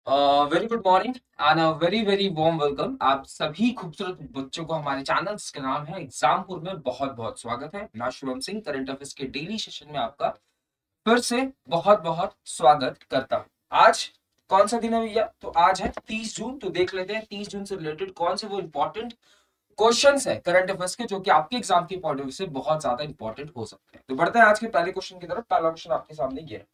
Very good morning and a very very warm welcome. आप सभी खूबसूरत बच्चों को हमारे चैनल जिसका नाम है एग्जामपुर में बहुत बहुत स्वागत है। मैं शुभम सिंह करंट अफेयर्स के डेली सेशन में आपका फिर से बहुत बहुत स्वागत करता हूँ। आज कौन सा दिन है भैया? तो आज है 30 जून। तो देख लेते हैं 30 जून से रिलेटेड कौन से वो इंपॉर्टेंट क्वेश्चंस है करंट अफेयर्स के जो कि आपके एग्जाम के पॉइंट ऑफ व्यू से बहुत ज्यादा इंपॉर्टेंट हो सकते हैं। तो बढ़ते हैं आज के पहले क्वेश्चन की तरफ। पहला क्वेश्चन आपके सामने ये है।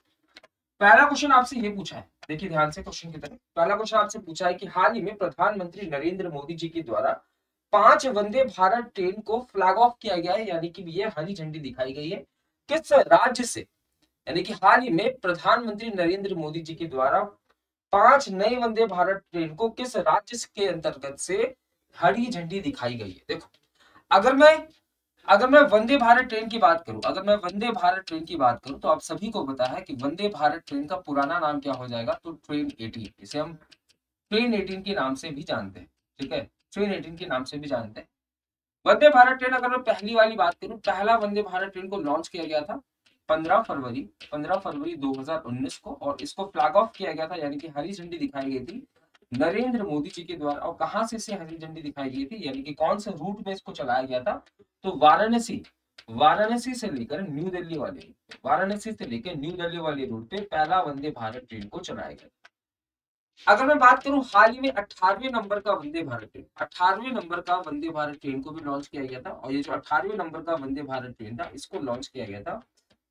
पहला क्वेश्चन आपसे ये पूछा है, देखिए ध्यान से क्वेश्चन की तरफ। पहला क्वेश्चन आपसे पूछा है कि हाल ही में प्रधानमंत्री नरेंद्र मोदी जी के द्वारा 5 वंदे भारत ट्रेन को फ्लैग ऑफ किया गया है, यानी कि ये हरी झंडी दिखाई गई है किस राज्य से? यानी कि हाल ही में प्रधानमंत्री नरेंद्र मोदी जी के द्वारा 5 नए वंदे भारत ट्रेन को किस राज्य के अंतर्गत से हरी झंडी दिखाई गई है? देखो, अगर मैं अगर मैं वंदे भारत ट्रेन की बात करूं, अगर मैं वंदे भारत ट्रेन की बात करूं तो आप सभी को पता है कि वंदे भारत ट्रेन का पुराना नाम क्या हो जाएगा? तो ट्रेन 18, इसे हम ट्रेन 18 के नाम से भी जानते हैं। ठीक है, ट्रेन 18 के नाम से भी जानते हैं। वंदे भारत ट्रेन अगर मैं पहली वाली बात करूं, पहला वंदे भारत ट्रेन को लॉन्च किया गया था 15 फरवरी 2019 को, और इसको फ्लैग ऑफ किया गया था, यानी कि हरी झंडी दिखाई गई थी नरेंद्र मोदी जी के द्वारा। और कहां से इसे हरी झंडी दिखाई गई थी, यानी कि कौन से रूट में इसको चलाया गया था? तो वाराणसी, वाराणसी से लेकर न्यू दिल्ली वाले, वाराणसी से लेकर न्यू दिल्ली वाले रूट पे पहला वंदे भारत ट्रेन को चलाया गया। अगर मैं बात करूं हाल ही में 18वें नंबर का वंदे भारत ट्रेन, 18वें नंबर का वंदे भारत ट्रेन को भी लॉन्च किया गया था। और ये जो 18वें नंबर का वंदे भारत ट्रेन था, इसको लॉन्च किया गया था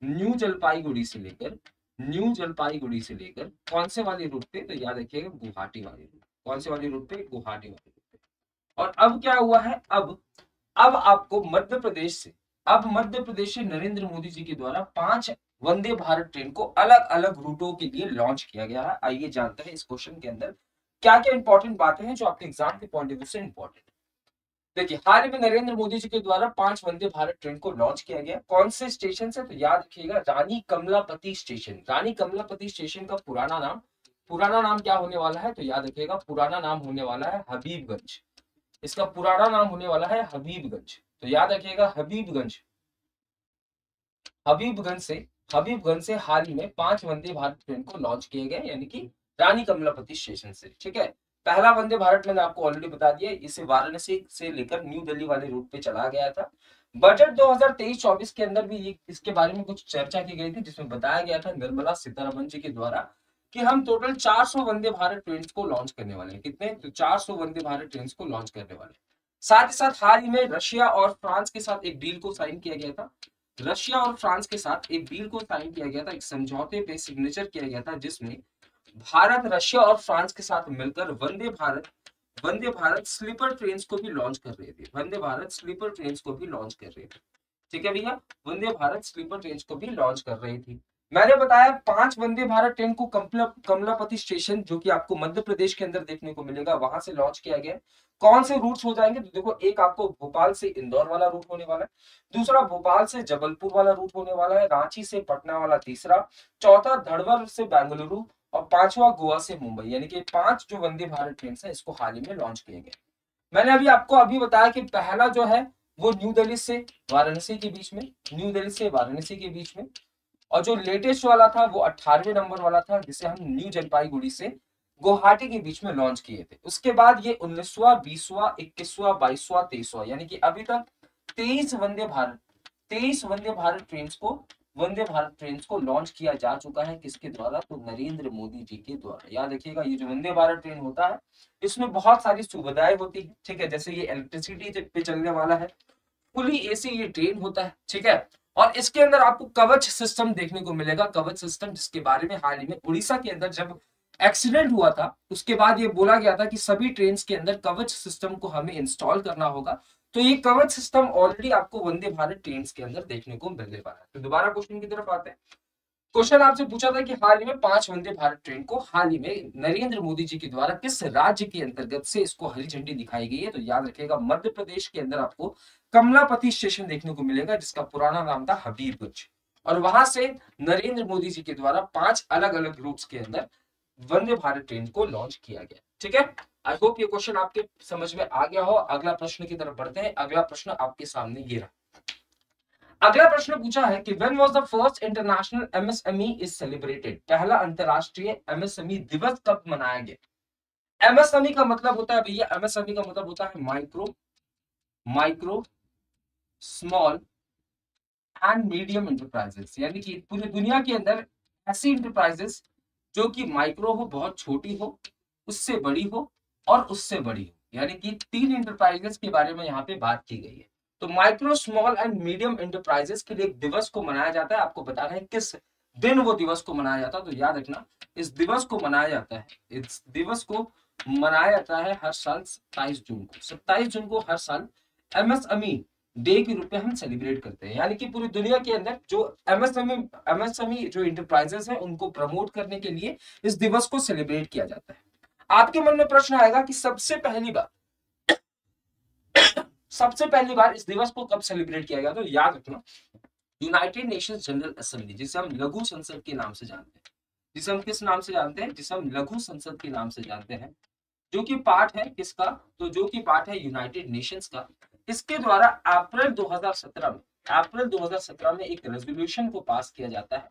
न्यू जलपाईगुड़ी से लेकर, न्यू जलपाईगुड़ी से लेकर कौन से वाले रूट पे? तो याद रखिएगा गुवाहाटी वाले रूट। कौन से वाले रूट पे? गुवाहाटी वाले रूट पे। और अब क्या हुआ है? अब आपको मध्य प्रदेश से, अब मध्य प्रदेश से नरेंद्र मोदी जी के द्वारा 5 वंदे भारत ट्रेन को अलग अलग रूटों के लिए लॉन्च किया गया है। आइए जानते हैं इस क्वेश्चन के अंदर क्या क्या इंपॉर्टेंट बातें हैं जो आपके एग्जाम के पॉइंट ऑफ व्यू से इंपॉर्टेंट। देखिए, हाल ही में नरेंद्र मोदी जी के द्वारा 5 वंदे भारत ट्रेन को लॉन्च किया गया। कौन से स्टेशन से? तो याद रखिएगा रानी कमलापति स्टेशन। रानी कमलापति स्टेशन का पुराना नाम क्या होने वाला है? तो याद रखिएगा पुराना नाम होने वाला है हबीबगंज। इसका पुराना नाम होने वाला है हबीबगंज। तो याद रखिएगा हबीबगंज। हबीबगंज से हबीबगंज से हाल ही में 5 वंदे भारत ट्रेन को लॉन्च किए गए, यानी कि रानी कमलापति स्टेशन से। ठीक है, पहला वंदे भारत मैंने आपको ऑलरेडी बता दिया, इसे वाराणसी से लेकर न्यू दिल्ली वाले रूट पे चला गया था। बजट 2023-24 के अंदर भी इसके बारे में कुछ चर्चा की गई थी, जिसमें बताया गया था निर्मला सीतारमण जी के द्वारा कि हम टोटल 400 वंदे भारत ट्रेन को लॉन्च करने वाले हैं। कितने? तो 400 वंदे भारत ट्रेन को लॉन्च करने वाले हैं। साथ ही साथ हाल ही में रशिया और फ्रांस के साथ एक डील को साइन किया गया था। रशिया और फ्रांस के साथ एक डील को साइन किया गया था, एक समझौते पे सिग्नेचर किया गया था, जिसमें भारत रशिया और फ्रांस के साथ मिलकर वंदे भारत स्लीपर ट्रेन को भी लॉन्च कर रहे थे। वंदे भारत स्लीपर ट्रेन को भी लॉन्च कर रहे थे। ठीक है भैया, वंदे भारत स्लीपर ट्रेन को भी लॉन्च कर रही थी। मैंने बताया 5 वंदे भारत ट्रेन को कमलापति स्टेशन, जो कि आपको मध्य प्रदेश के अंदर देखने को मिलेगा, वहां से लॉन्च किया गया। कौन से रूट्स हो जाएंगे? तो देखो, एक आपको भोपाल से इंदौर वाला रूट होने वाला है, दूसरा भोपाल से जबलपुर वाला रूट होने वाला है, रांची से पटना वाला तीसरा, चौथा धड़वर से बेंगलुरु, और पांचवा गोवा से मुंबई। यानी कि 5 जो वंदे भारत ट्रेन है, इसको हाल ही में लॉन्च किए गए। मैंने आपको बताया कि पहला जो है वो न्यू दिल्ली से वाराणसी के बीच में, न्यू दिल्ली से वाराणसी के बीच में। और जो लेटेस्ट वाला था वो 18वें नंबर वाला था, जिसे हम न्यू जलपाईगुड़ी से गुवाहाटी के बीच में लॉन्च किए थे। उसके बाद ये 19वां, 20वां, 21वां, 22वां, 23वां, यानी कि अभी तक 23 वंदे भारत ट्रेन को लॉन्च किया जा चुका है। किसके द्वारा? तो नरेंद्र मोदी जी के द्वारा। याद रखिएगा, ये जो वंदे भारत ट्रेन होता है, इसमें बहुत सारी सुविधाएं होती है। ठीक है, जैसे ये इलेक्ट्रिसिटी पे चलने वाला है, फुली एसी ये ट्रेन होता है। ठीक है, और इसके अंदर आपको कवच सिस्टम देखने को मिलेगा, कवच सिस्टम, जिसके बारे में हाल ही में उड़ीसा के अंदर जब एक्सीडेंट हुआ था, उसके बाद ये बोला गया था कि सभी ट्रेन के अंदर कवच सिस्टम को हमें इंस्टॉल करना होगा। तो ये कवच सिस्टम ऑलरेडी आपको वंदे भारत ट्रेन के अंदर देखने को मिलने वाला है। तो दोबारा क्वेश्चन की तरफ आते हैं। क्वेश्चन आपसे पूछा था कि हाल ही में 5 वंदे भारत ट्रेन को हाल ही में नरेंद्र मोदी जी के द्वारा किस राज्य के अंतर्गत से इसको हरी झंडी दिखाई गई है? तो याद रखिएगा मध्य प्रदेश के अंदर आपको कमलापति स्टेशन देखने को मिलेगा, जिसका पुराना नाम था हबीबगंज। और वहां से नरेंद्र मोदी जी के द्वारा 5 अलग अलग रूट्स के अंदर वंदे भारत ट्रेन को लॉन्च किया गया। ठीक है, आई होप ये क्वेश्चन आपके समझ में आ गया हो। अगला प्रश्न की तरफ बढ़ते हैं। अगला प्रश्न आपके सामने ये रहा। अगला प्रश्न पूछा है कि when was the first international MSME is celebrated, पहला अंतरराष्ट्रीय एमएसएमई दिवस कब मनाया गया। एमएसएमई का मतलब होता है भैया, एमएसएमई का मतलब होता है micro small and medium enterprises, यानी कि पूरी दुनिया के अंदर ऐसी इंटरप्राइजेस जो कि माइक्रो हो, बहुत छोटी हो, उससे बड़ी हो और उससे बड़ी हो, यानी कि 3 इंटरप्राइजेस के बारे में यहाँ पे बात की गई है। तो micro small and medium enterprises के लिए एक दिवस को मनाया जाता है, आपको बताना है किस दिन वो दिवस को मनाया जाता है। तो याद रखना, इस दिवस को मनाया जाता है, इस दिवस को मनाया जाता है हर साल 27 जून को। 27 जून को हर साल एमएसएमई डे के रूप में हम सेलिब्रेट करते हैं, यानी कि पूरी दुनिया के अंदर जो एमएसएमई जो इंटरप्राइजेस हैं उनको प्रमोट करने के लिए इस दिवस को सेलिब्रेट किया जाता है। आपके मन में प्रश्न आएगा कि सबसे पहली बार इस दिवस को कब सेलिब्रेट किया गया। तो याद रखना, यूनाइटेड नेशंस जनरल असेंबली, जिसे हम लघु संसद के नाम से जानते हैं, जिसे हम किस नाम से जानते हैं, जिसे हम लघु संसद के नाम से जानते हैं, जो कि पार्ट है किसका, तो जो कि पार्ट है यूनाइटेड नेशंस का। इसके द्वारा अप्रैल 2017 में एक रेजोल्यूशन को पास किया जाता है,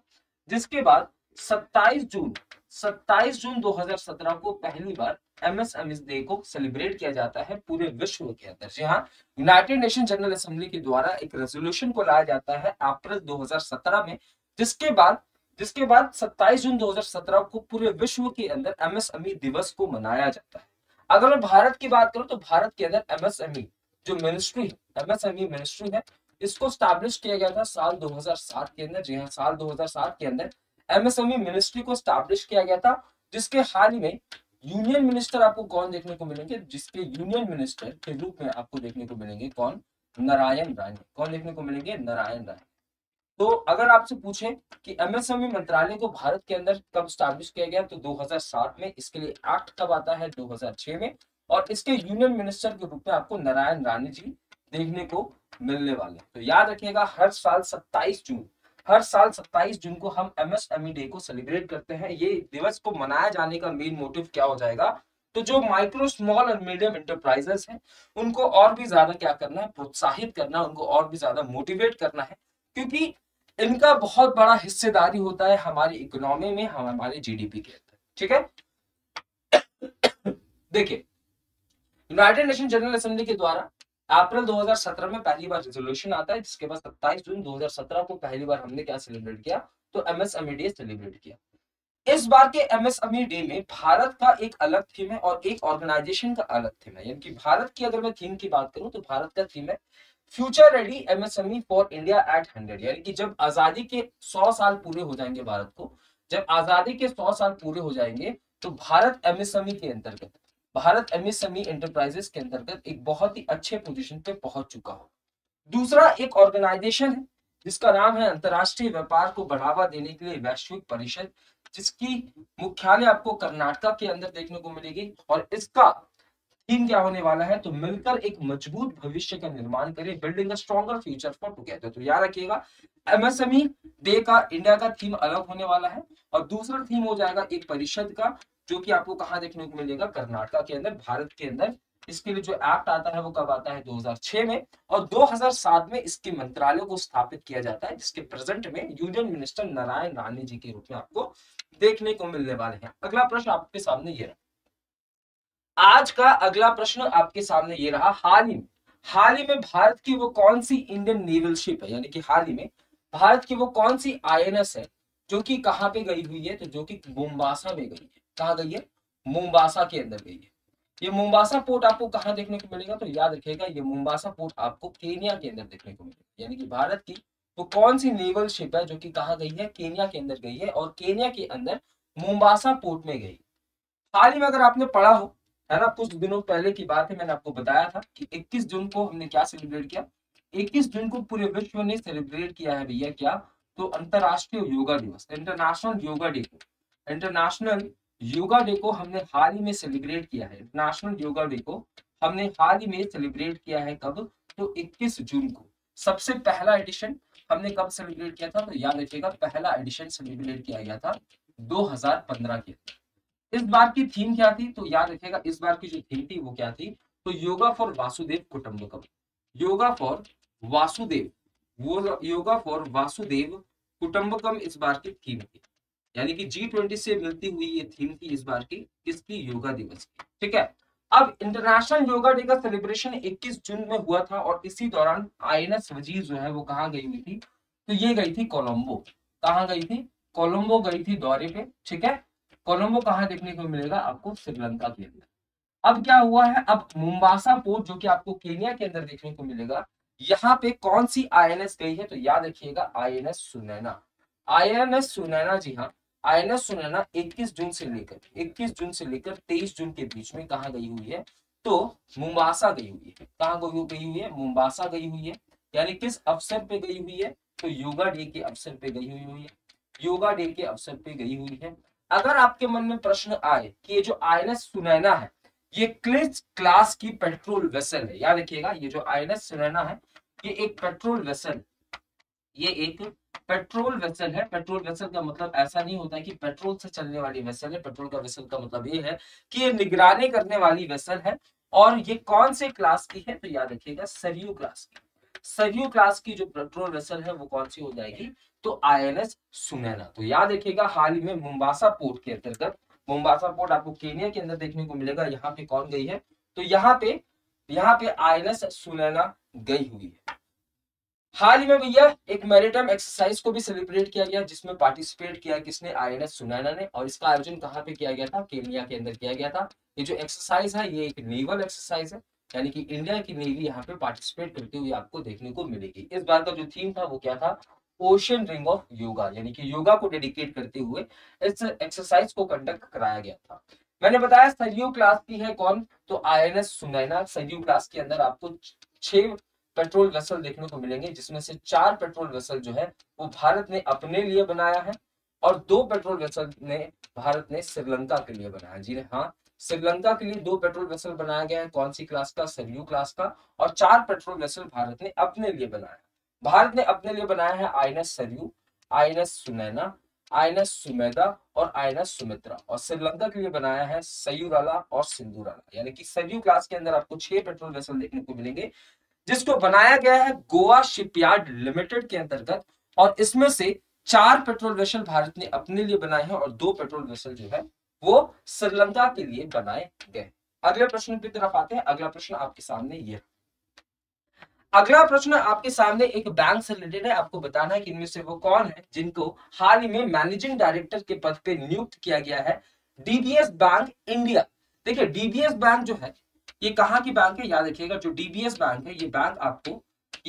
जिसके बाद 27 जून 2017 को पहली बार एमएसएमई डे को सेलिब्रेट किया जाता है पूरे विश्व के अंदर। जी हाँ, यूनाइटेड नेशन जनरल असेंबली के द्वारा एक रेजोल्यूशन को लाया जाता है अप्रैल 2017 में, जिसके बाद 27 जून 2017 को पूरे विश्व के अंदर एमएसएमई दिवस को मनाया जाता है। अगर मैं भारत की बात करूं तो भारत के अंदर एमएसएमई जो मिनिस्ट्री है, एमएसएमई मिनिस्ट्री है, इसको स्टैब्लिश किया गया था साल 2007 के अंदर। जी हाँ, साल 2007 के अंदर एमएसएमई मिनिस्ट्री को स्टैब्लिश किया गया था, जिसके हाल ही में यूनियन मिनिस्टर आपको कौन देखने को मिलेंगे, जिसके यूनियन मिनिस्टर के रूप में आपको देखने को मिलेंगे कौन, नारायण राणे। कौन देखने को मिलेंगे, नारायण राणे। तो अगर आपसे पूछे कि एमएसएमई मंत्रालय को भारत के अंदर कब स्टैब्लिश किया गया, तो 2007 में। इसके लिए एक्ट कब आता है, 2006 में। और इसके यूनियन मिनिस्टर के रूप में आपको नारायण राणे जी देखने को मिलने वाले। तो याद रखिएगा, हर साल 27 जून को हम एमएसएमई डे को सेलिब्रेट करते हैं। ये दिवस को मनाया जाने का मेन मोटिव क्या हो जाएगा, तो जो माइक्रो स्मॉल और मीडियम इंटरप्राइजेस हैं उनको और भी ज्यादा क्या करना है, प्रोत्साहित करना, उनको और भी ज्यादा मोटिवेट करना है, क्योंकि इनका बहुत बड़ा हिस्सेदारी होता है हमारी इकोनॉमी में, हमारे जीडीपी के अंदर। ठीक है, देखिए, यूनाइटेड नेशन जनरल असेंबली के द्वारा अप्रैल 2017 में पहली बार रेजोल्यूशन आता है, जिसके बाद 27 जून 2017 को पहली बार हमने क्या सेलिब्रेट किया, तो एमएसएमई डे सेलिब्रेट किया। इस बार के एमएसएमई डे में भारत का एक अलग थीम है और एक ऑर्गेनाइजेशन का अलग थीम है। यानी कि भारत की अगर मैं थीम की बात करूं तो भारत का थीम है future ready MSME for India at 100। यानी कि जब आजादी के 100 साल पूरे हो जाएंगे भारत को, जब आजादी के 100 साल पूरे हो जाएंगे, तो भारत एमएसएमई के अंतर्गत, भारत एमएसएमई एंटरप्राइजेस के अंतर्गत एक बहुत ही अच्छे पोजीशन पे पहुंच चुका हो। दूसरा एक ऑर्गेनाइजेशन है जिसका नाम है अंतरराष्ट्रीय व्यापार को बढ़ावा देने के लिए वैश्विक परिषद, जिसकी मुख्यालय आपको कर्नाटक के अंदर देखने को मिलेगी। और इसका थीम क्या होने वाला है, तो मिलकर एक मजबूत भविष्य का निर्माण करें, building a stronger future for together. तो याद रखिएगा, एमएसएमई डे का इंडिया का थीम अलग होने वाला है और दूसरा थीम हो जाएगा एक परिषद का, जो कि आपको कहां देखने को मिलेगा, कर्नाटक के अंदर, भारत के अंदर। इसके लिए जो एक्ट आता है वो कब आता है, 2006 में। और 2007 में इसके मंत्रालय को स्थापित किया जाता है, जिसके प्रेजेंट में यूनियन मिनिस्टर नारायण राणे जी के रूप में आपको देखने को मिलने वाले हैं। अगला प्रश्न आपके सामने ये रहा, आज का अगला प्रश्न आपके सामने ये रहा, हाल ही में भारत की वो कौन सी इंडियन नेवल शिप है, यानी कि हाल ही में भारत की वो कौन सी आईएनएस है जो कि कहां पे गई हुई है, तो जो कि मोम्बासा में गई है। कहां गई है, मोम्बासा के अंदर गई है। ये मोम्बासा पोर्ट आपको कहां देखने को मिलेगा, तो याद रखिएगा, ये मोम्बासा पोर्ट आपको केनिया के अंदर देखने को मिलेगा। यानी कि भारत की वो कौन सी नेवल शिप है जो कि कहां गई है, केनिया के अंदर गई है, और केनिया के अंदर मोम्बासा पोर्ट में गई। हाल ही में अगर आपने पढ़ा हो, है ना, कुछ दिनों पहले की बात है, मैंने आपको बताया था कि 21 जून को हमने क्या सेलिब्रेट किया, 21 जून को पूरे विश्व ने सेलिब्रेट किया है भैया क्या, तो अंतरराष्ट्रीय योगा दिवस, इंटरनेशनल योगा डे को। इंटरनेशनल योगा डे को हमने हाल ही में सेलिब्रेट किया है। इंटरनेशनल योगा डे को हमने हाल ही में सेलिब्रेट किया है, कब, तो 21 जून को। सबसे पहला एडिशन हमने कब सेलिब्रेट किया था, तो याद रखिएगा, पहला एडिशन सेलिब्रेट किया गया था 2015 के। इस बार की थीम क्या थी, तो याद रखिएगा, इस बार की जो थीम थी वो क्या थी, तो योगा फॉर वासुदेव कुटुंबकम। योगा फॉर वासुदेव वो योगा फॉर वासुदेव कुटुंबकम इस बार की थीम थी, यानी कि G20 से मिलती हुई ये थीम थी इस बार की किसकी, योगा दिवस की। ठीक है, अब इंटरनेशनल योगा डे का सेलिब्रेशन 21 जून में हुआ था और इसी दौरान INS वजीर जो है वो कहाँ गई हुई थी, तो ये गई थी कोलंबो। कहाँ गई थी, कोलंबो गई थी दौरे पे। ठीक है, कोलंबो कहाँ देखने को मिलेगा आपको, श्रीलंका के अंदर। अब क्या हुआ है, अब मुम्बासा पोर्ट जो कि आपको केनिया के अंदर देखने को मिलेगा, यहाँ पे कौन सी INS गई है, तो याद रखिएगा INS सुनैना। INS सुनैना, जी हाँ, INS सुनैना 21 जून से लेकर 23 जून के बीच में कहाँ गई हुई है, तो मुम्बासा गई हुई है। कहाँ गई हुई है, मुम्बासा गई हुई है। यानी किस अवसर पे गई हुई है, तो योगा डे के अवसर पे गई हुई है, योगा डे के अवसर पे गई हुई है। अगर आपके मन में प्रश्न आए कि ये जो INS सुनैना है ये किस क्लास की पेट्रोल वेसल है, याद रखिएगा ये जो INS सुनैना है ये एक पेट्रोल वेसल, ये एक पेट्रोल वेसल है। पेट्रोल वेसल का मतलब ऐसा नहीं होता है कि पेट्रोल से चलने वाली वेसल है, पेट्रोल का वेसल का मतलब ये है कि ये निगरानी करने वाली वेसल है। और ये कौन से क्लास की है, तो याद रखिएगा सरयू क्लास की। सरयू क्लास की जो पेट्रोल वेसल है वो कौन सी हो जाएगी, तो INS सुनैना। तो याद रखिएगा हाल ही में मुम्बासा पोर्ट के अंतर्गत, मुम्बासा पोर्ट आपको केनिया के अंदर देखने को मिलेगा, यहाँ पे कौन गई है, तो यहाँ पे INS सुनैना गई हुई है। हाल ही में भैया एक मैरिटाइम एक्सरसाइज को भी सेलिब्रेट किया गया जिसमें पार्टिसिपेट किया किसने, INS सुनैना ने। और इसका आयोजन कहाँ पे किया गया था, केनिया के अंदर किया गया था। ये जो एक्सरसाइज है ये एक नेवल एक्सरसाइज है, यानी कि इंडिया की नेवी यहाँ पे पार्टिसिपेट करते हुए आपको देखने को मिलेगी। इस बार का जो थीम था वो क्या था, ओशन रिंग ऑफ योगा, यानी कि योगा को डेडिकेट करते हुए इस एक्सरसाइज को कंडक्ट कराया गया था। मैंने बताया सरयू क्लास की है कौन, तो INS सुनैना। सरयू क्लास के अंदर आपको 6 पेट्रोल वेसल देखने को मिलेंगे, जिसमें से 4 पेट्रोल वेसल जो है वो भारत ने अपने लिए बनाया है और 2 पेट्रोल वेसल ने भारत ने श्रीलंका के लिए बनाया। जी हाँ, श्रीलंका के लिए 2 पेट्रोल वेसल बनाया गया है, कौन सी क्लास का, सरयू क्लास का। और 4 पेट्रोल वेसल भारत ने अपने लिए बनाया। भारत ने अपने लिए बनाया है INS Saryu, INS Sunaina, INS Sumedha और INS सुमित्रा। और श्रीलंका के लिए बनाया है सयूराला और सिंधुराला। यानी कि सरयू क्लास के अंदर आपको 6 पेट्रोल वेसल देखने को मिलेंगे, जिसको बनाया गया है गोवा शिपयार्ड लिमिटेड के अंतर्गत। और इसमें से 4 पेट्रोल वेसल भारत ने अपने लिए बनाए हैं और 2 पेट्रोल वेसल जो है वो श्रीलंका के लिए बनाए गए। अगले प्रश्न की तरफ आते हैं। अगला प्रश्न आपके सामने ये, अगला प्रश्न आपके सामने एक बैंक से रिलेटेड है। आपको बताना है कि इनमें से वो कौन है जिनको हाल ही में मैनेजिंग डायरेक्टर के पद पे नियुक्त किया गया है। DBS bank India. देखिए DBS बैंक जो है ये कहाँ की बैंक है, याद रखिएगा जो DBS बैंक है ये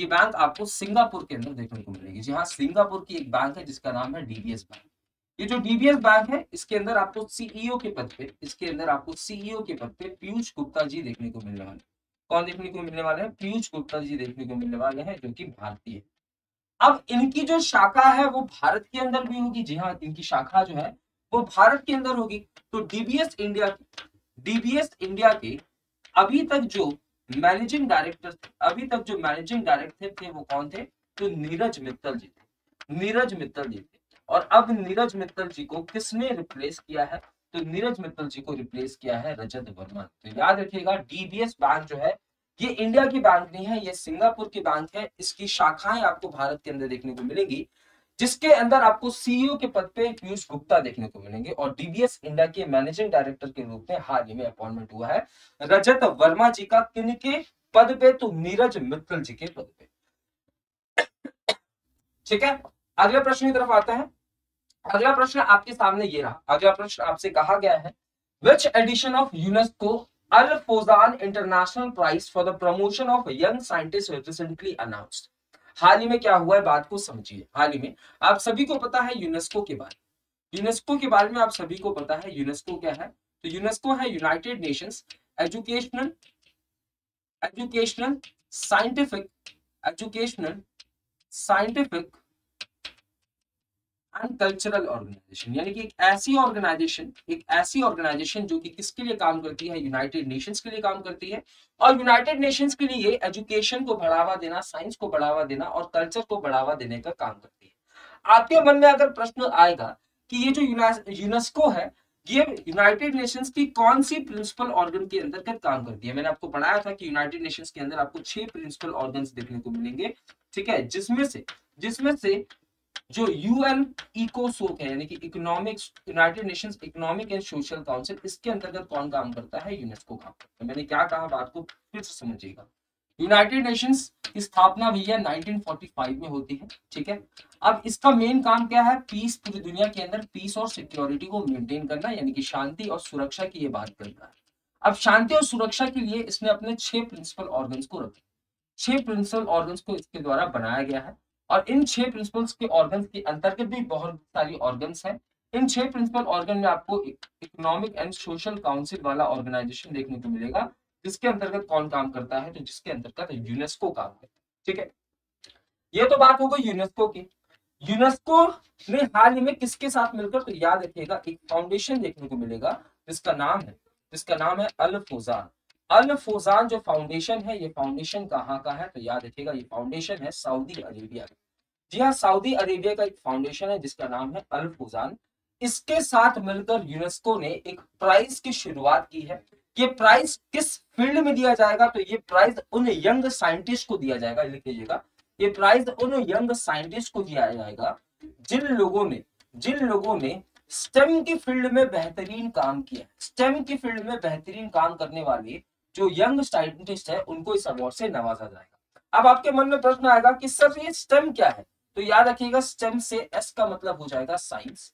बैंक आपको सिंगापुर के अंदर देखने को मिलेगी। जी हाँ, सिंगापुर की एक बैंक है जिसका नाम है DBS बैंक। ये जो DBS बैंक है इसके अंदर आपको सीईओ के पद पे पीयूष गुप्ता जी देखने को मिलने वाले। कौन देखने को मिलने वाले हैं, पीयूष गुप्ता जी देखने को मिलने वाले हैं, जो कि भारतीय। अब इनकी जो शाखा है वो भारत के अंदर भी होगी। जी हाँ, इनकी शाखा जो है वो भारत के अंदर होगी। तो DBS इंडिया के अभी तक जो मैनेजिंग डायरेक्टर थे वो कौन थे, तो नीरज मित्तल जी थे। और अब नीरज मित्तल जी को किसने रिप्लेस किया है, तो नीरज मित्तल जी को रिप्लेस किया है रजत वर्मा। तो याद रखिएगा DBS बैंक जो है ये इंडिया की बैंक नहीं है, ये सिंगापुर की बैंक है। इसकी शाखाएं आपको भारत के अंदर देखने को मिलेंगी, जिसके अंदर आपको सीईओ के पद पे पीयूष गुप्ता देखने को मिलेंगे। और DBS इंडिया के मैनेजिंग डायरेक्टर के रूप में हाल ही में अपॉइंटमेंट हुआ है रजत वर्मा जी का। किनके पद पे, तो नीरज मित्तल जी के पद पे। ठीक है, अगले प्रश्न की तरफ आता है। अगला प्रश्न आपके सामने ये रहा। अगला प्रश्न आपसे कहा गया है, which edition of UNESCO Al Fozan international prize for the promotion of young scientist recently announced. हाल ही में क्या हुआ है, बात को समझिए। हाल ही में आप सभी को पता है यूनेस्को के बारे में आप सभी को पता है यूनेस्को क्या है, तो यूनेस्को है United Nations Educational Scientific and Cultural Organization. यानी कि एक ऐसी ऑर्गेनाइजेशन जो कि किसके लिए काम करती है, यूनाइटेड नेशंस के लिए काम करती है। और यूनाइटेड नेशंस के लिए एजुकेशन को बढ़ावा देना, साइंस को बढ़ावा देना और कल्चर को बढ़ावा देने का काम करती है। आपके मन में अगर प्रश्न आएगा कि ये जो यूनेस्को है ये यूनाइटेड नेशंस की कौन सी प्रिंसिपल ऑर्गन के अंतर्गत काम करती है? मैंने आपको पढ़ाया था कि यूनाइटेड नेशंस के अंदर आपको 6 प्रिंसिपल ऑर्गन्स देखने को मिलेंगे, ठीक है, जिसमें से जो यूएन इकोसोक है यानी कि economics United Nations economic and social council, इसके अंतर्गत कौन काम करता है? यूनेस्को काम करता है। मैंने क्या कहा, बात को फिर से समझिएगा। यूनाइटेड नेशंस की स्थापना भैया 1945 में होती है, ठीक है। अब इसका मेन काम क्या है? पीस, पूरी दुनिया के अंदर पीस और सिक्योरिटी को मेंटेन करना, यानी कि शांति और सुरक्षा की ये बात करता है। अब शांति और सुरक्षा के लिए इसने अपने 6 प्रिंसिपल ऑर्गन्स को रखे, 6 प्रिंसिपल ऑर्गन्स को इसके द्वारा बनाया गया है। और इन 6 प्रिंसिपल्स के ऑर्गन्स के अंतर्गत भी बहुत सारी ऑर्गन्स हैं। इन 6 प्रिंसिपल ऑर्गन में आपको इकोनॉमिक एंड सोशल काउंसिल वाला ऑर्गेनाइजेशन देखने को मिलेगा, जिसके अंतर्गत कौन काम करता है? तो जिसके अंतर्गत यूनेस्को काम करता है, ठीक है। ये तो बात हो गई यूनेस्को की। यूनेस्को ने हाल ही में किसके साथ मिलकर, तो याद रखिएगा, एक फाउंडेशन देखने को मिलेगा जिसका नाम है अल फौजान। अल फौजान जो फाउंडेशन है, ये फाउंडेशन कहाँ का है? तो याद रखिएगा, ये फाउंडेशन है सऊदी अरेबिया का। जी हाँ, सऊदी अरेबिया का एक फाउंडेशन है जिसका नाम है अल फौजान। इसके साथ मिलकर यूनेस्को ने एक प्राइज की शुरुआत की है। ये प्राइज किस फील्ड में दिया जाएगा? तो ये प्राइज उन यंग साइंटिस्ट को दिया जाएगा, लिख लीजिएगा, ये प्राइज उन यंग साइंटिस्ट को दिया जाएगा जिन लोगों ने स्टेम की फील्ड में बेहतरीन काम किया। स्टेम की फील्ड में बेहतरीन काम करने वाले जो यंग साइंटिस्ट है, उनको इस अवार्ड से नवाजा जाएगा। अब आपके मन में प्रश्न आएगा कि सर ये स्टेम क्या है? तो याद रखिएगा, स्टेम से एस का मतलब हो जाएगा साइंस,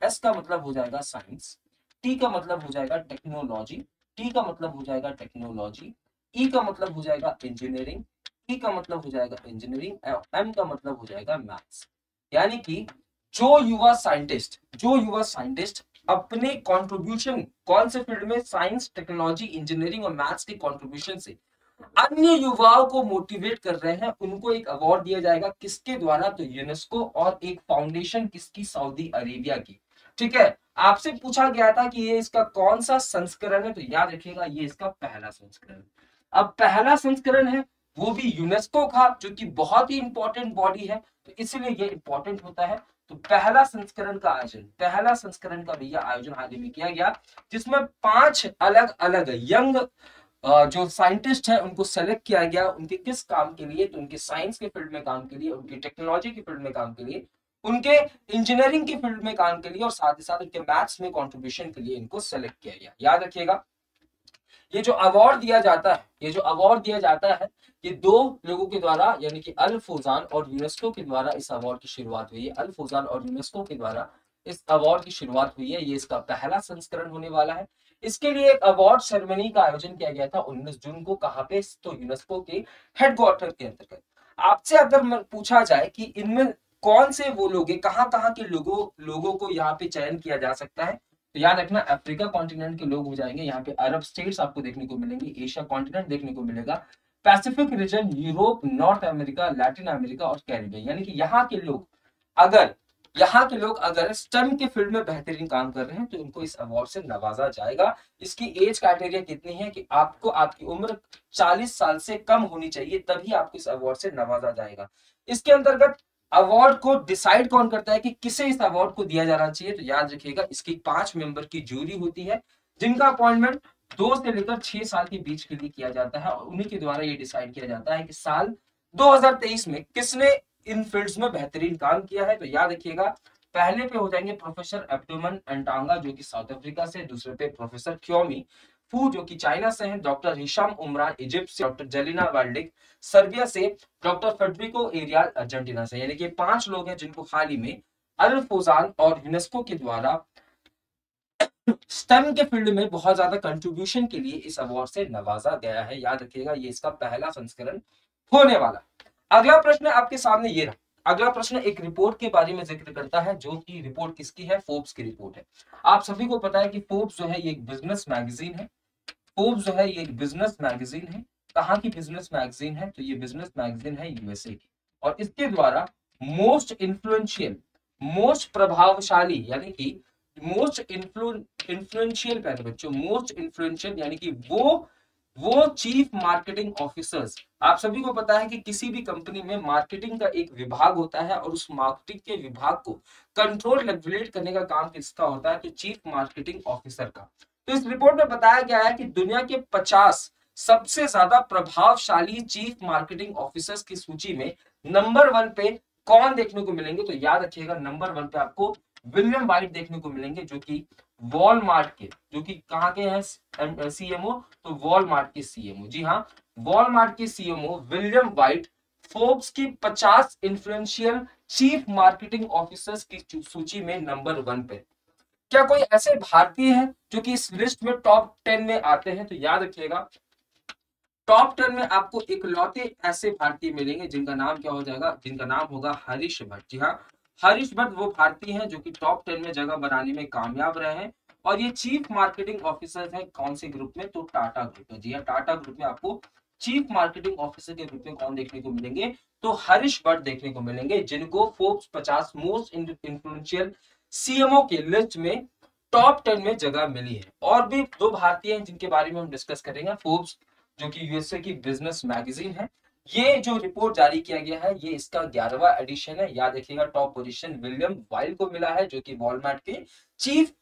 एस का मतलब हो जाएगा साइंस, टी का मतलब हो जाएगा टेक्नोलॉजी, टी का मतलब हो जाएगा टेक्नोलॉजी, ई का मतलब हो जाएगा इंजीनियरिंग, ई का मतलब हो जाएगा इंजीनियरिंग, एम का मतलब हो जाएगा मैथ्स। यानी कि जो युवा साइंटिस्ट अपने कंट्रीब्यूशन कौन से फील्ड में, साइंस, टेक्नोलॉजी, इंजीनियरिंग और मैथ्स के कंट्रीब्यूशन से अन्य युवाओं को मोटिवेट कर रहे हैं, उनको एक अवार्ड दिया जाएगा। किसके द्वारा? तो यूनेस्को और एक फाउंडेशन किसकी? सऊदी अरेबिया की, ठीक है। आपसे पूछा गया था कि ये इसका कौन सा संस्करण है, तो याद रखिएगा ये इसका पहला संस्करण। अब पहला संस्करण है वो भी यूनेस्को का, जो कि बहुत ही इंपॉर्टेंट बॉडी है, तो इसलिए ये इंपॉर्टेंट होता है। तो पहला संस्करण का भैया आयोजन हाल ही में किया गया, जिसमें 5 अलग अलग यंग जो साइंटिस्ट है उनको सेलेक्ट किया गया। उनके किस काम के लिए? तो उनके साइंस के फील्ड में काम के लिए, उनकी टेक्नोलॉजी के फील्ड में काम के लिए, उनके इंजीनियरिंग के फील्ड में काम के लिए, और साथ ही साथ उनके मैथ्स में कंट्रीब्यूशन के लिए इनको सेलेक्ट किया गया। याद रखिएगा, ये जो अवार्ड दिया जाता है, ये 2 लोगों के द्वारा, यानी कि अल फौजान और यूनेस्को के द्वारा इस अवार्ड की शुरुआत हुई है। अल फौजान और यूनेस्को के द्वारा इस अवार्ड की शुरुआत हुई है। ये इसका पहला संस्करण होने वाला है। इसके लिए एक अवार्ड सेरेमनी का आयोजन किया गया था 19 जून को। कहां पे? तो यूनेस्को के हेडक्वार्टर के अंतर्गत। आपसे अगर पूछा जाए कि इनमें कौन से वो लोग हैं, कहां के लोगों को यहाँ पे चयन किया जा सकता है, तो याद रखना अफ्रीका कॉन्टिनेंट के लोग हो जाएंगे। यहाँ पे अरब स्टेट्स आपको देखने को मिलेंगे, एशिया कॉन्टिनेंट देखने को मिलेगा, Pacific region, Europe, north America, Latin America और कैरिबियन। यानी कि यहाँ के लोग अगर स्टेम के फील्ड में बेहतरीन काम कर रहे हैं तो इनको इस अवार्ड से नवाजा जाएगा। इसकी एज क्राइटेरिया कितनी है कि आपको आपकी उम्र 40 साल से कम होनी चाहिए, तभी आपको इस अवार्ड से नवाजा जाएगा। इसके अंतर्गत अवार्ड को डिसाइड कौन करता है कि किसे इस अवार्ड को दिया जाना चाहिए? तो याद रखिएगा, इसकी 5 मेंबर की जूरी होती है, जिनका अपॉइंटमेंट 2 से लेकर 6 साल के बीच के लिए किया जाता है, और उन्हीं के द्वारा ये डिसाइड किया जाता है कि साल 2023 में किसने इन फील्ड्स में बेहतरीन काम किया है। तो याद रखिएगा, पहले पे हो जाएंगे प्रोफेसर एब्डोमन एंटांगा जो कि साउथ अफ्रीका से, दूसरे पे प्रोफेसर क्योमी फू जो कि चाइना से हैं, डॉक्टर हिशाम उमरान इजिप्ट से, डॉक्टर जेलिना वाल्डिक सर्बिया से, डॉक्टर फेडरिको एरियाल अर्जेंटीना से। यानी कि 5 लोग हैं जिनको हाल ही में अल फौजान और यूनेस्को के द्वारा स्टेम के फील्ड में बहुत ज्यादा कंट्रीब्यूशन के लिए इस अवार्ड से नवाजा गया है। याद रखिएगा, ये इसका पहला संस्करण होने वाला। अगला प्रश्न आपके सामने ये रहा। अगला प्रश्न एक रिपोर्ट के बारे में जिक्र करता है, जो कि रिपोर्ट किसकी है? फोर्ब्स की रिपोर्ट है। आप सभी को पता है कि फोर्ब्स जो है ये एक बिजनेस मैगजीन है। फोर्ब्स जो है ये एक बिजनेस मैगजीन है। कहाँ की बिजनेस मैगजीन है? तो ये बिजनेस मैगजीन है यूएसए की, और इसके द्वारा मोस्ट इन्फ्लुएंशियल, मोस्ट प्रभावशाली, यानी कि मोस्ट इन्फ्लुएंशियल, पहले बच्चों मोस्ट इन्फ्लुएंशियल यानी कि वो वो चीफ मार्केटिंग ऑफिसर्स, आप सभी को पता है कि किसी भी कंपनी में मार्केटिंग का एक विभाग होता है और उस मार्केटिंग के विभाग को कंट्रोल रेगुलेट करने का काम किसका होता है, तो चीफ मार्केटिंग ऑफिसर का। तो इस रिपोर्ट में बताया गया है कि दुनिया के 50 सबसे ज्यादा प्रभावशाली चीफ मार्केटिंग ऑफिसर्स की सूची में नंबर 1 पे कौन देखने को मिलेंगे, तो याद रखिएगा नंबर 1 पे आपको विलियम वाइट देखने को मिलेंगे, जो कि वॉलमार्ट के, जो कि कहां के हैं सीएमओ, तो वॉलमार्ट के सीएमओ। जी हाँ, वॉलमार्ट के सीएमओ विलियम वाइट फोर्ब्स की 50 इन्फ्लुएंशियल चीफ मार्केटिंग ऑफिसर्स की सूची में नंबर 1 पे। क्या कोई ऐसे भारतीय है जो कि इस लिस्ट में टॉप 10 में आते हैं, तो याद रखिएगा टॉप 10 में आपको इकलौते ऐसे भारतीय मिलेंगे जिनका नाम क्या हो जाएगा, जिनका नाम होगा हरीश भट्ट। जी हाँ, हरीश भट्ट वो भारतीय हैं जो कि टॉप 10 में जगह बनाने में कामयाब रहे हैं। और ये चीफ मार्केटिंग ऑफिसर है कौन से ग्रुप में, तो टाटा ग्रुप में। जी हाँ, टाटा ग्रुप में आपको चीफ मार्केटिंग ऑफिसर के ग्रुप में कौन देखने को मिलेंगे, तो हरीश भट्ट देखने को मिलेंगे, जिनको फोर्ब्स 50 मोस्ट इन्फ्लुएंशियल सीएमओ के लिस्ट में टॉप 10 में जगह मिली है। और भी दो भारतीय हैं जिनके बारे में हम डिस्कस करेंगे। फोर्ब्स जो कि यूएसए की बिजनेस मैगजीन है, ये जो रिपोर्ट जारी किया गया है ये इसका 11वां एडिशन है। याद रखिएगा टॉप पोजीशन विलियम वाइल को मिला है, जो कि वॉलमार्ट के चीफ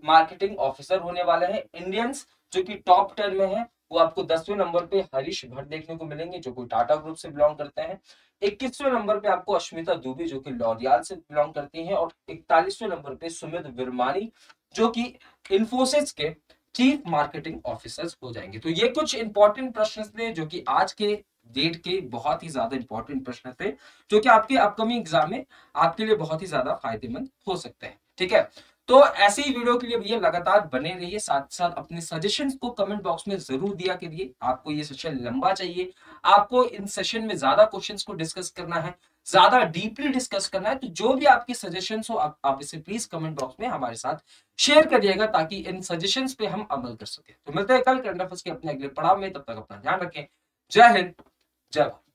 मार्केटिंग ऑफिसर होने वाले हैं। इंडियंस जो कि टॉप 10 में है, वो आपको 10वें नंबर पे हरीश भट्ट देखने को मिलेंगे, जो कि टाटा ग्रुप से बिलोंग करते हैं। 21वें नंबर पे आपको अश्मिता दुबे जो कि लॉरियल से बिलोंग करती हैं। और 41वें नंबर पे सुमित विरमानी जो कि इन्फोसिस के चीफ मार्केटिंग ऑफिसर्स हो जाएंगे। तो ये कुछ इंपॉर्टेंट प्रश्न थे जो कि आज के डेट के बहुत ही ज्यादा इंपॉर्टेंट प्रश्न थे, जो कि आपके अपकमिंग एग्जाम में आपके लिए बहुत ही ज्यादा फायदेमंद हो सकते हैं। ठीक है, तो ऐसे ही वीडियो के लिए भैया लगातार बने रहिए, साथ साथ अपने सजेशंस को कमेंट बॉक्स में जरूर दिया करिए। आपको ये सेशन लंबा चाहिए, आपको इन सेशन में ज्यादा क्वेश्चंस को डिस्कस करना है, ज्यादा डीपली डिस्कस करना है, तो जो भी आपके सजेशंस हो आप इसे प्लीज कमेंट बॉक्स में हमारे साथ शेयर करिएगा, ताकि इन सजेशंस पे हम अमल कर सके। तो मिलते हैं कल करंट अफेयर्स के अपने अगले पड़ाव में, तब तक अपना ध्यान रखें। जय हिंद, जय भारत।